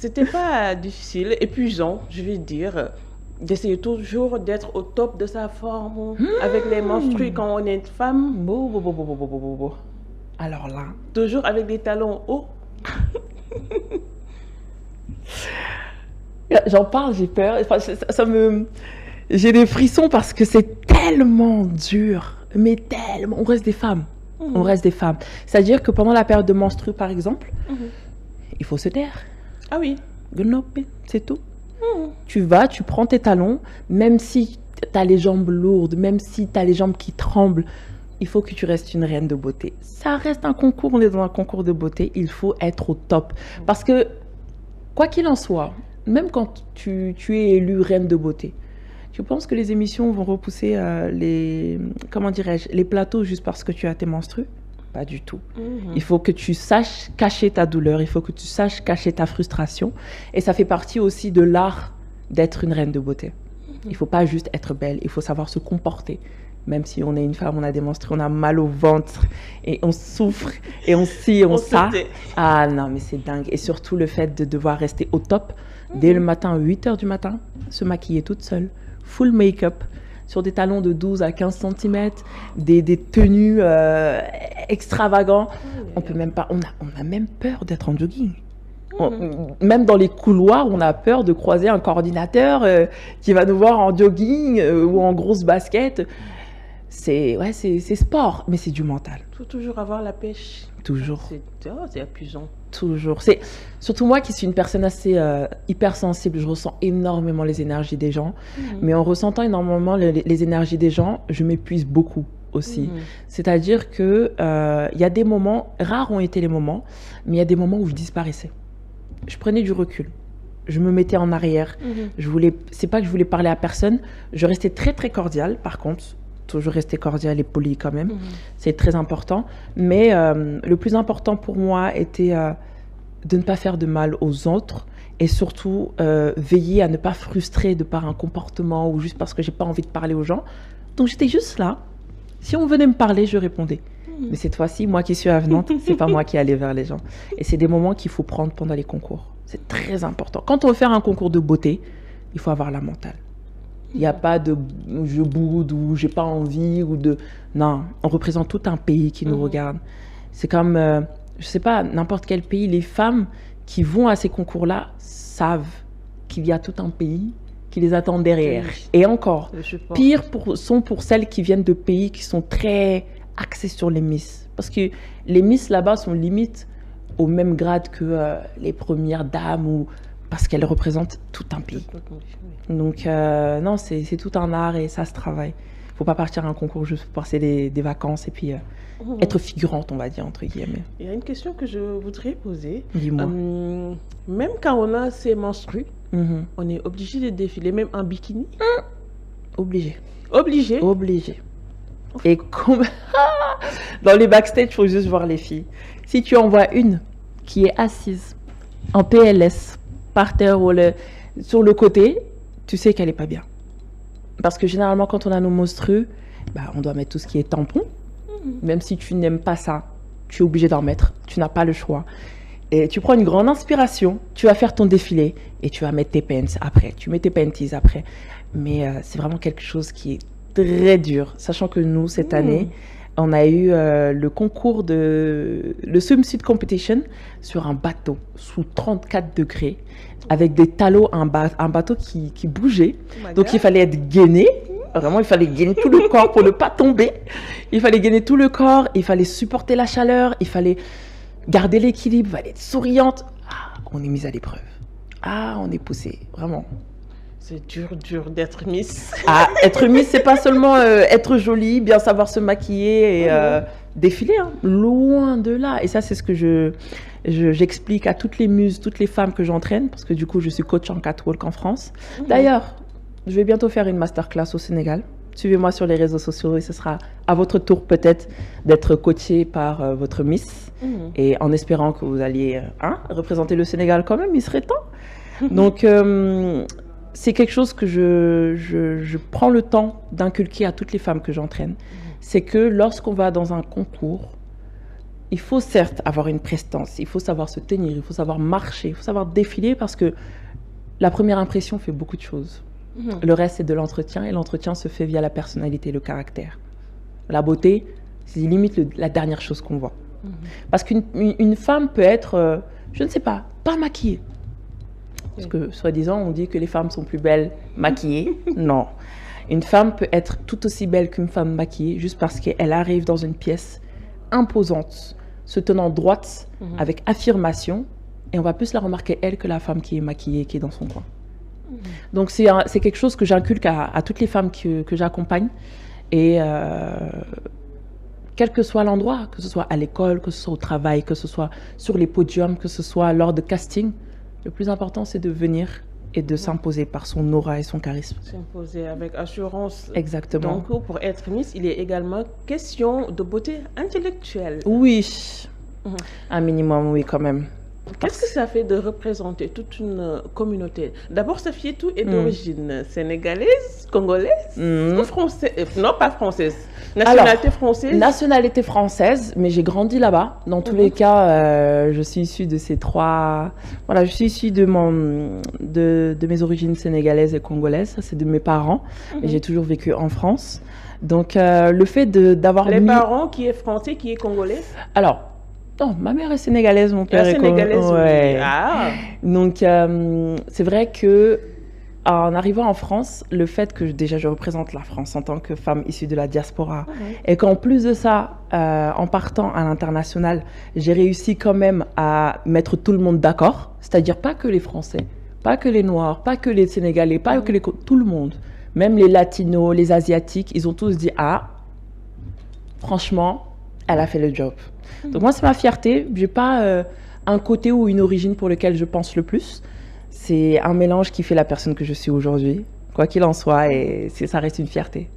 C'était pas difficile, épuisant, je vais dire, d'essayer toujours d'être au top de sa forme, avec les menstrues quand on est une femme, Bon. Alors là, toujours avec des talons hauts. j'en parle, j'ai peur. Enfin, ça me... J'ai des frissons parce que c'est tellement dur. Mais tellement. On reste des femmes. On reste des femmes. C'est-à-dire que pendant la période de menstru, par exemple, il faut se taire. Ah oui. C'est tout. Tu vas, tu prends tes talons, même si tu as les jambes lourdes, même si tu as les jambes qui tremblent, il faut que tu restes une reine de beauté. Ça reste un concours, on est dans un concours de beauté, il faut être au top. Parce que, quoi qu'il en soit, même quand tu es élue reine de beauté, tu penses que les émissions vont repousser comment dirais-je, les plateaux juste parce que tu as tes menstrues? Pas du tout. Il faut que tu saches cacher ta douleur, il faut que tu saches cacher ta frustration. Et ça fait partie aussi de l'art d'être une reine de beauté. Il ne faut pas juste être belle, il faut savoir se comporter. Même si on est une femme, on a des menstrues, on a mal au ventre, et on souffre, et on scie, on ça. Ah non, mais c'est dingue. Et surtout le fait de devoir rester au top dès le matin, 8 h du matin, se maquiller toute seule, full make-up, sur des talons de 12 à 15 cm, des tenues extravagants. On peut même pas, on a même peur d'être en jogging. Même dans les couloirs, on a peur de croiser un coordinateur qui va nous voir en jogging ou en grosse basket. C'est sport, mais c'est du mental. Il faut toujours avoir la pêche. Toujours. C'est épuisant. Toujours. C'est surtout moi qui suis une personne assez hypersensible. Je ressens énormément les énergies des gens. Mais en ressentant énormément les énergies des gens, je m'épuise beaucoup aussi. C'est-à-dire que y a des moments, rares ont été les moments, mais il y a des moments où je disparaissais. Je prenais du recul. Je me mettais en arrière. C'est pas que je voulais parler à personne. Je restais très très cordiale, par contre. Toujours rester cordial et poli quand même. C'est très important. Mais le plus important pour moi était de ne pas faire de mal aux autres et surtout veiller à ne pas frustrer de par un comportement ou juste parce que j'ai pas envie de parler aux gens. Donc j'étais juste là. Si on venait me parler, je répondais. Mais cette fois-ci, moi qui suis avenante, c'est pas moi qui allais vers les gens. Et c'est des moments qu'il faut prendre pendant les concours. C'est très important. Quand on veut faire un concours de beauté, il faut avoir la mentale. Il n'y a pas de je boude ou j'ai pas envie ou de... Non, on représente tout un pays qui nous regarde. C'est comme, je sais pas, n'importe quel pays, les femmes qui vont à ces concours-là savent qu'il y a tout un pays qui les attend derrière. Et encore, pire sont pour celles qui viennent de pays qui sont très axés sur les Miss. Parce que les Miss là-bas sont limite au même grade que les premières dames ou... parce qu'elles représentent tout un pays. Donc, non, c'est tout un art et ça se travaille. Il ne faut pas partir à un concours juste pour passer des vacances et puis être figurante, on va dire, entre guillemets. Il y a une question que je voudrais poser. Dis-moi. Même quand on a ses menstrues, on est obligé de défiler, même en bikini? Obligé. Obligé? Obligé. Et comme... dans les backstage, il faut juste voir les filles. Si tu en vois une qui est assise en PLS, par terre ou sur le côté, tu sais qu'elle n'est pas bien. Parce que généralement, quand on a nos menstrues, bah, on doit mettre tout ce qui est tampon. Même si tu n'aimes pas ça, tu es obligé d'en mettre. Tu n'as pas le choix. Et tu prends une grande inspiration, tu vas faire ton défilé et tu vas mettre tes pants après. Tu mets tes panties après. Mais c'est vraiment quelque chose qui est très dur. Sachant que nous, cette année, on a eu le concours le swimsuit competition sur un bateau sous 34 degrés avec des talons, un bateau qui bougeait. Donc il fallait être gainé. Vraiment, il fallait gainer tout le corps pour ne pas tomber. Il fallait gainer tout le corps, il fallait supporter la chaleur, il fallait garder l'équilibre, il fallait être souriante. Ah, on est mise à l'épreuve. Ah, on est poussé, vraiment. C'est dur d'être Miss. Ah, être Miss, c'est pas seulement être jolie, bien savoir se maquiller et défiler. Hein. Loin de là. Et ça, c'est ce que j'explique à toutes les muses, toutes les femmes que j'entraîne, parce que du coup, je suis coach en catwalk en France. D'ailleurs, je vais bientôt faire une masterclass au Sénégal. Suivez-moi sur les réseaux sociaux et ce sera à votre tour peut-être d'être coaché par votre Miss. Et en espérant que vous alliez représenter le Sénégal quand même, il serait temps. Donc, c'est quelque chose que je prends le temps d'inculquer à toutes les femmes que j'entraîne. C'est que lorsqu'on va dans un concours, il faut certes avoir une prestance, il faut savoir se tenir, il faut savoir marcher, il faut savoir défiler parce que la première impression fait beaucoup de choses. Le reste, c'est de l'entretien et l'entretien se fait via la personnalité, le caractère. La beauté, c'est limite la dernière chose qu'on voit. Parce qu'une femme peut être, je ne sais pas maquillée. Parce que, soi-disant, on dit que les femmes sont plus belles maquillées. Non. Une femme peut être tout aussi belle qu'une femme maquillée juste parce qu'elle arrive dans une pièce imposante, se tenant droite, avec affirmation. Et on va plus la remarquer, elle, que la femme qui est maquillée, qui est dans son coin. Donc, c'est quelque chose que j'inculque à toutes les femmes que j'accompagne. Et quel que soit l'endroit, que ce soit à l'école, que ce soit au travail, que ce soit sur les podiums, que ce soit lors de casting, le plus important, c'est de venir et de s'imposer par son aura et son charisme. S'imposer avec assurance. Exactement. Donc, pour être Miss, il est également question de beauté intellectuelle. Oui, un minimum, oui, quand même. Qu'est-ce que ça fait de représenter toute une communauté? D'abord, Safietou est d'origine sénégalaise, congolaise ou française? Non, pas française. Nationalité française? Nationalité française, mais j'ai grandi là-bas. Dans tous les cas, je suis issue de ces trois... Voilà, je suis issue de mes origines sénégalaises et congolaises. Ça, c'est de mes parents. Et j'ai toujours vécu en France. Donc, le fait d'avoir... Les parents qui est français, qui est congolais? Alors... Non, ma mère est sénégalaise, mon père est sénégalaise. Ouais. Oui. Ah. Donc, c'est vrai que en arrivant en France, le fait que déjà je représente la France en tant que femme issue de la diaspora, et qu'en plus de ça, en partant à l'international, j'ai réussi quand même à mettre tout le monde d'accord, c'est-à-dire pas que les Français, pas que les Noirs, pas que les Sénégalais, pas que tout le monde, même les Latinos, les Asiatiques, ils ont tous dit « Ah, franchement, elle a fait le job ». Donc moi, c'est ma fierté. Je n'ai pas un côté ou une origine pour lequel je pense le plus. C'est un mélange qui fait la personne que je suis aujourd'hui. Quoi qu'il en soit, et ça reste une fierté.